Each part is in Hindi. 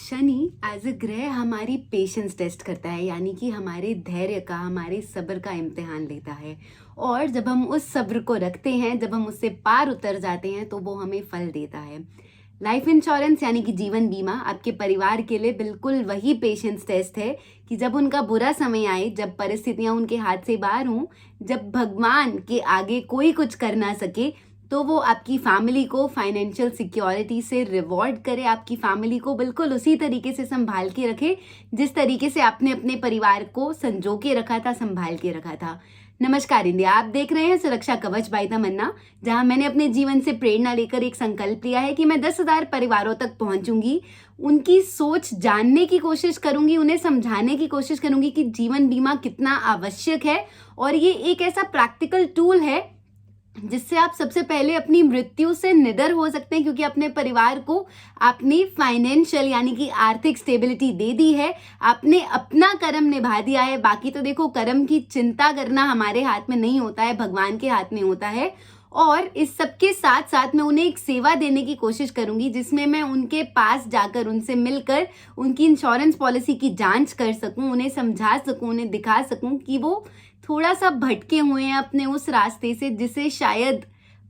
शनि एज अ ग्रह हमारी पेशेंस टेस्ट करता है, यानी कि हमारे धैर्य का, हमारे सब्र का इम्तिहान लेता है। और जब हम उस सब्र को रखते हैं, जब हम उससे पार उतर जाते हैं, तो वो हमें फल देता है। लाइफ इंश्योरेंस यानी कि जीवन बीमा आपके परिवार के लिए बिल्कुल वही पेशेंस टेस्ट है कि जब उनका बुरा समय आए, जब परिस्थितियां उनके हाथ से बाहर हों, जब भगवान के आगे कोई कुछ कर ना सके, तो वो आपकी फैमिली को फाइनेंशियल सिक्योरिटी से रिवॉर्ड करे, आपकी फैमिली को बिल्कुल उसी तरीके से संभाल के रखे जिस तरीके से आपने अपने परिवार को संजो के रखा था, संभाल के रखा था। नमस्कार इंडिया, आप देख रहे हैं सुरक्षा कवच बाय तमन्ना, जहां मैंने अपने जीवन से प्रेरणा लेकर एक संकल्प लिया है कि मैं 10,000 परिवारों तक पहुंचूंगी, उनकी सोच जानने की कोशिश करूंगी, उन्हें समझाने की कोशिश करूंगी कि जीवन बीमा कितना आवश्यक है और ये एक ऐसा प्रैक्टिकल टूल है जिससे आप सबसे पहले अपनी मृत्यु से निडर हो सकते हैं, क्योंकि अपने परिवार को आपने फाइनेंशियल यानी कि आर्थिक स्टेबिलिटी दे दी है, आपने अपना कर्म निभा दिया है। बाकी तो देखो, कर्म की चिंता करना हमारे हाथ में नहीं होता है, भगवान के हाथ में होता है। और इस सबके साथ साथ मैं उन्हें एक सेवा देने की कोशिश करूंगी, जिसमें मैं उनके पास जाकर, उनसे मिलकर उनकी इंश्योरेंस पॉलिसी की जांच कर सकूं, उन्हें समझा सकूं, उन्हें दिखा सकूं कि वो थोड़ा सा भटके हुए हैं अपने उस रास्ते से, जिसे शायद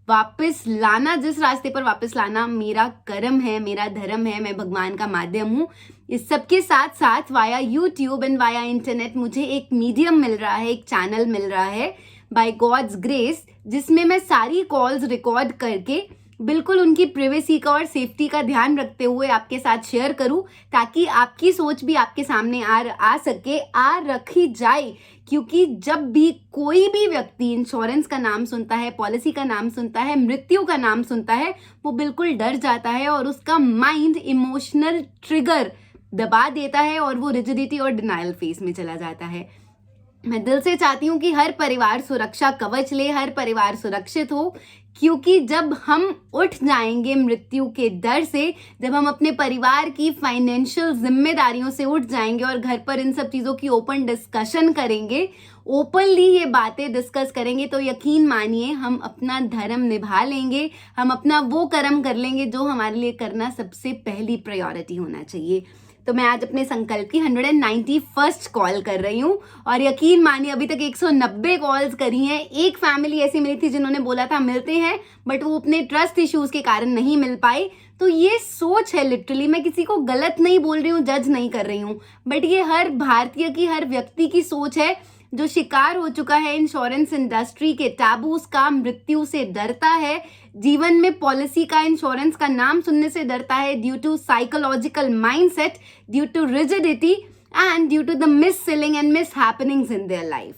वापस लाना, जिस रास्ते पर वापस लाना मेरा कर्म है, मेरा धर्म है, मैं भगवान का माध्यम हूँ। इस सबके साथ साथ via YouTube and via internet मुझे एक मीडियम मिल रहा है, एक चैनल मिल रहा है बाय गॉड्स ग्रेस, जिसमें मैं सारी कॉल्स रिकॉर्ड करके बिल्कुल उनकी प्राइवेसी का और सेफ्टी का ध्यान रखते हुए आपके साथ शेयर करूं, ताकि आपकी सोच भी आपके सामने आ सके, रखी जाए। क्योंकि जब भी कोई भी व्यक्ति इंश्योरेंस का नाम सुनता है, पॉलिसी का नाम सुनता है, मृत्यु का नाम सुनता है, वो बिल्कुल डर जाता है और उसका माइंड इमोशनल ट्रिगर दबा देता है और वो रिजिडिटी और डिनायल फेज में चला जाता है। मैं दिल से चाहती हूँ कि हर परिवार सुरक्षा कवच ले, हर परिवार सुरक्षित हो, क्योंकि जब हम उठ जाएंगे मृत्यु के डर से, जब हम अपने परिवार की फाइनेंशियल जिम्मेदारियों से उठ जाएंगे और घर पर इन सब चीज़ों की ओपन डिस्कशन करेंगे, ओपनली ये बातें डिस्कस करेंगे, तो यकीन मानिए हम अपना धर्म निभा लेंगे, हम अपना वो कर्म कर लेंगे जो हमारे लिए करना सबसे पहली प्रायोरिटी होना चाहिए। तो मैं आज अपने संकल्प की 191st कॉल कर रही हूँ और यकीन मानिए अभी तक 190 कॉल्स करी हैं। एक फैमिली ऐसी मिली थी जिन्होंने बोला था मिलते हैं, बट वो अपने ट्रस्ट इश्यूज के कारण नहीं मिल पाई। तो ये सोच है, लिटरली मैं किसी को गलत नहीं बोल रही हूँ, जज नहीं कर रही हूँ, बट ये हर भारतीय की, हर व्यक्ति की सोच है जो शिकार हो चुका है इंश्योरेंस इंडस्ट्री के टैबूज का, मृत्यु से डरता है, जीवन में पॉलिसी का, इंश्योरेंस का नाम सुनने से डरता है, due to psychological mindset, due to rigidity and due to the misselling and mishappenings in their life.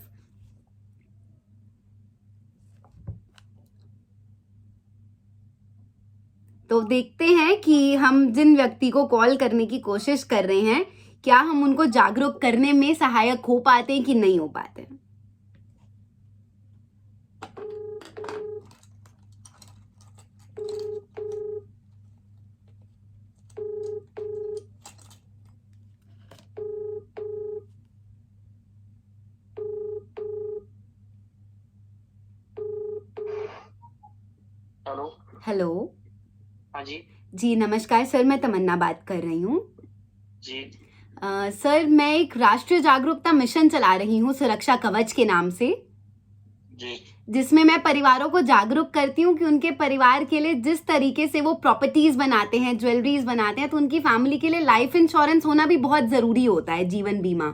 तो देखते हैं कि हम जिन व्यक्ति को कॉल करने की कोशिश कर रहे हैं, क्या हम उनको जागरूक करने में सहायक हो पाते हैं कि नहीं हो पाते। हेलो। हेलो। हाँ जी। जी नमस्कार सर, मैं तमन्ना बात कर रही हूँ। जी। सर, मैं एक राष्ट्रीय जागरूकता मिशन चला रही हूँ सुरक्षा कवच के नाम से, जी। जिसमें मैं परिवारों को जागरूक करती हूँ कि उनके परिवार के लिए जिस तरीके से वो प्रॉपर्टीज बनाते हैं, ज्वेलरीज बनाते हैं, तो उनकी फैमिली के लिए लाइफ इंश्योरेंस होना भी बहुत जरूरी होता है, जीवन बीमा।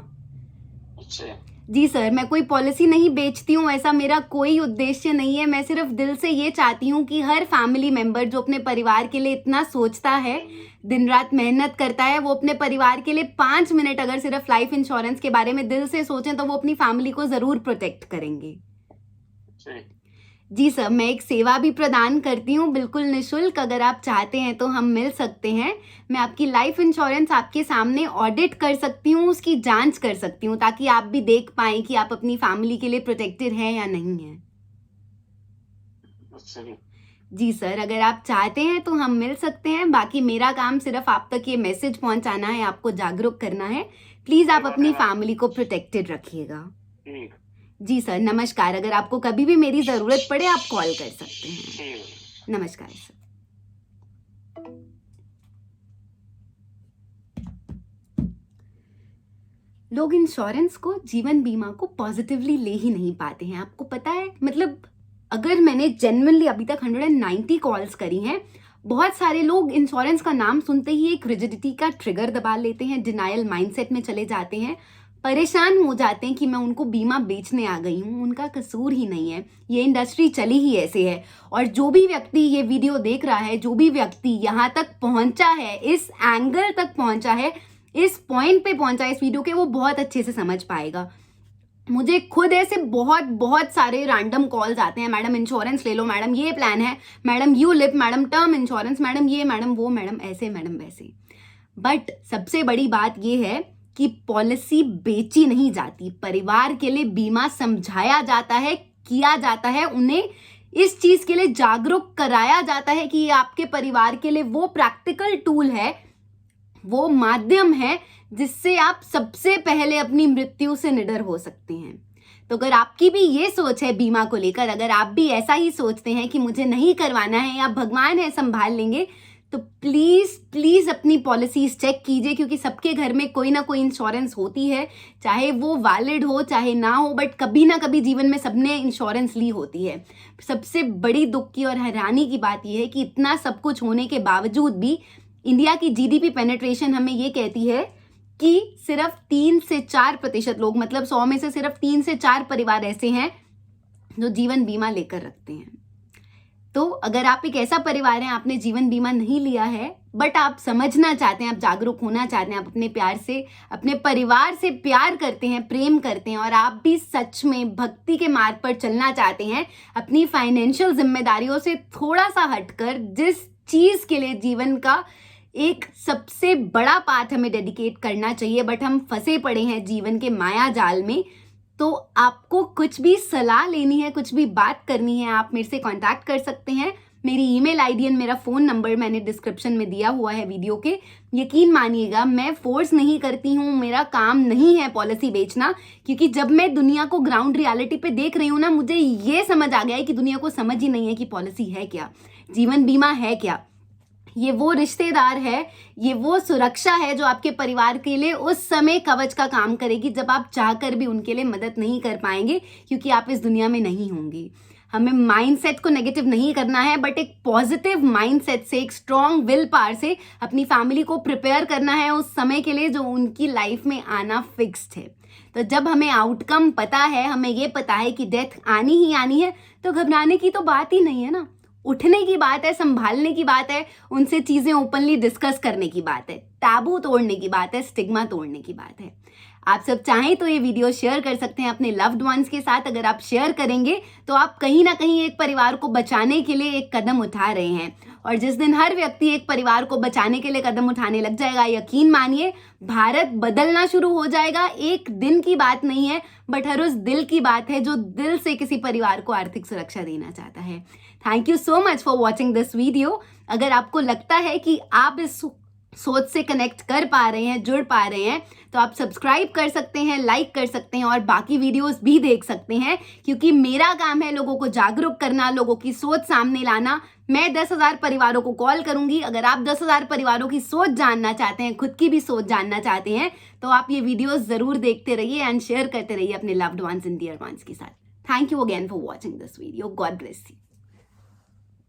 अच्छा। जी सर, मैं कोई पॉलिसी नहीं बेचती हूँ, ऐसा मेरा कोई उद्देश्य नहीं है। मैं सिर्फ दिल से ये चाहती हूँ कि हर फैमिली मेंबर जो अपने परिवार के लिए इतना सोचता है, दिन रात मेहनत करता है, वो अपने परिवार के लिए 5 मिनट अगर सिर्फ लाइफ इंश्योरेंस के बारे में दिल से सोचें तो वो अपनी फैमिली को जरूर प्रोटेक्ट करेंगे। जी सर, मैं एक सेवा भी प्रदान करती हूँ, बिल्कुल निशुल्क। अगर आप चाहते हैं तो हम मिल सकते हैं। मैं आपकी लाइफ इंश्योरेंस आपके सामने ऑडिट कर सकती हूँ, उसकी जांच कर सकती हूँ, ताकि आप भी देख पाएं कि आप अपनी फैमिली के लिए प्रोटेक्टेड हैं या नहीं है। जी सर, अगर आप चाहते हैं तो हम मिल सकते हैं। बाकी मेरा काम सिर्फ आप तक ये मैसेज पहुंचाना है, आपको जागरूक करना है। प्लीज आप अपनी फैमिली को प्रोटेक्टेड रखिएगा। जी सर, नमस्कार। अगर आपको कभी भी मेरी जरूरत पड़े आप कॉल कर सकते हैं। नमस्कार सर। लोग इंश्योरेंस को, जीवन बीमा को पॉजिटिवली ले ही नहीं पाते हैं। आपको पता है, मतलब अगर मैंने जेन्युइनली अभी तक 190 कॉल्स करी हैं, बहुत सारे लोग इंश्योरेंस का नाम सुनते ही एक रिजिडिटी का ट्रिगर दबा लेते हैं, डिनायल माइंडसेट में चले जाते हैं, परेशान हो जाते हैं कि मैं उनको बीमा बेचने आ गई हूँ। उनका कसूर ही नहीं है, ये इंडस्ट्री चली ही ऐसे है। और जो भी व्यक्ति ये वीडियो देख रहा है, जो भी व्यक्ति यहाँ तक पहुंचा है, इस एंगल तक पहुंचा है, इस पॉइंट पे पहुंचा है इस वीडियो के, वो बहुत अच्छे से समझ पाएगा। मुझे खुद ऐसे बहुत बहुत सारे रैंडम कॉल्स आते हैं, मैडम इंश्योरेंस ले लो, मैडम ये प्लान है, madam ULIP, madam term insurance, madam ये, मैडम वो, मैडम ऐसे, मैडम वैसे। बट सबसे बड़ी बात ये है कि पॉलिसी बेची नहीं जाती, परिवार के लिए बीमा समझाया जाता है, किया जाता है, उन्हें इस चीज के लिए जागरूक कराया जाता है कि ये आपके परिवार के लिए वो प्रैक्टिकल टूल है, वो माध्यम है जिससे आप सबसे पहले अपनी मृत्यु से निडर हो सकते हैं। तो अगर आपकी भी ये सोच है बीमा को लेकर, अगर आप भी ऐसा ही सोचते हैं कि मुझे नहीं करवाना है या भगवान है संभाल लेंगे, तो प्लीज प्लीज अपनी पॉलिसीज चेक कीजिए, क्योंकि सबके घर में कोई ना कोई इंश्योरेंस होती है, चाहे वो वैलिड हो चाहे ना हो, बट कभी ना कभी जीवन में सबने इंश्योरेंस ली होती है। सबसे बड़ी दुख की और हैरानी की बात यह है कि इतना सब कुछ होने के बावजूद भी इंडिया की जीडीपी पेनिट्रेशन हमें ये कहती है कि सिर्फ 3 से 4% लोग, मतलब 100 में से सिर्फ 3 से 4 परिवार ऐसे हैं जो जीवन बीमा लेकर रखते हैं। तो अगर आप एक ऐसा परिवार है, आपने जीवन बीमा नहीं लिया है, बट आप समझना चाहते हैं, आप जागरूक होना चाहते हैं, आप अपने प्यार से, अपने परिवार से प्यार करते हैं, प्रेम करते हैं, और आप भी सच में भक्ति के मार्ग पर चलना चाहते हैं, अपनी फाइनेंशियल जिम्मेदारियों से थोड़ा सा हटकर, जिस चीज के लिए जीवन का एक सबसे बड़ा पार्ट हमें डेडिकेट करना चाहिए, बट हम फंसे पड़े हैं जीवन के माया जाल में। तो आपको कुछ भी सलाह लेनी है, कुछ भी बात करनी है, आप मेरे से कांटेक्ट कर सकते हैं। मेरी ईमेल आईडी और मेरा फ़ोन नंबर मैंने डिस्क्रिप्शन में दिया हुआ है वीडियो के। यकीन मानिएगा, मैं फोर्स नहीं करती हूँ, मेरा काम नहीं है पॉलिसी बेचना, क्योंकि जब मैं दुनिया को ग्राउंड रियलिटी पे देख रही हूँ ना, मुझे ये समझ आ गया है कि दुनिया को समझ ही नहीं है कि पॉलिसी है क्या, जीवन बीमा है क्या। ये वो रिश्तेदार है, ये वो सुरक्षा है जो आपके परिवार के लिए उस समय कवच का काम करेगी जब आप चाहकर भी उनके लिए मदद नहीं कर पाएंगे, क्योंकि आप इस दुनिया में नहीं होंगे। हमें माइंडसेट को नेगेटिव नहीं करना है, बट एक पॉजिटिव माइंडसेट से, एक स्ट्रॉन्ग विल पावर से अपनी फैमिली को प्रिपेयर करना है उस समय के लिए जो उनकी लाइफ में आना फिक्स्ड है। तो जब हमें आउटकम पता है, हमें ये पता है कि डेथ आनी ही आनी है, तो घबराने की तो बात ही नहीं है ना। उठने की बात है, संभालने की बात है, उनसे चीजें ओपनली डिस्कस करने की बात है, टैबू तोड़ने की बात है, स्टिग्मा तोड़ने की बात है। आप सब चाहें तो ये वीडियो शेयर कर सकते हैं अपने लव्ड वंस के साथ। अगर आप शेयर करेंगे तो आप कहीं ना कहीं एक परिवार को बचाने के लिए एक कदम उठा रहे हैं, और जिस दिन हर व्यक्ति एक परिवार को बचाने के लिए कदम उठाने लग जाएगा, यकीन मानिए भारत बदलना शुरू हो जाएगा। एक दिन की बात नहीं है, बट हर उस दिल की बात है जो दिल से किसी परिवार को आर्थिक सुरक्षा देना चाहता है। Thank you so much for watching this video. अगर आपको लगता है कि आप इस सोच से कनेक्ट कर पा रहे हैं, जुड़ पा रहे हैं, तो आप सब्सक्राइब कर सकते हैं, लाइक कर सकते हैं, और बाकी वीडियोस भी देख सकते हैं, क्योंकि मेरा काम है लोगों को जागरूक करना, लोगों की सोच सामने लाना। मैं 10,000 परिवारों को कॉल करूंगी। अगर आप 10,000 परिवारों की सोच जानना चाहते हैं, खुद की भी सोच जानना चाहते हैं, तो आप ये वीडियोस जरूर देखते रहिए एंड शेयर करते रहिए अपने loved ones and dear ones के साथ। Thank you again for watching this video. God bless you.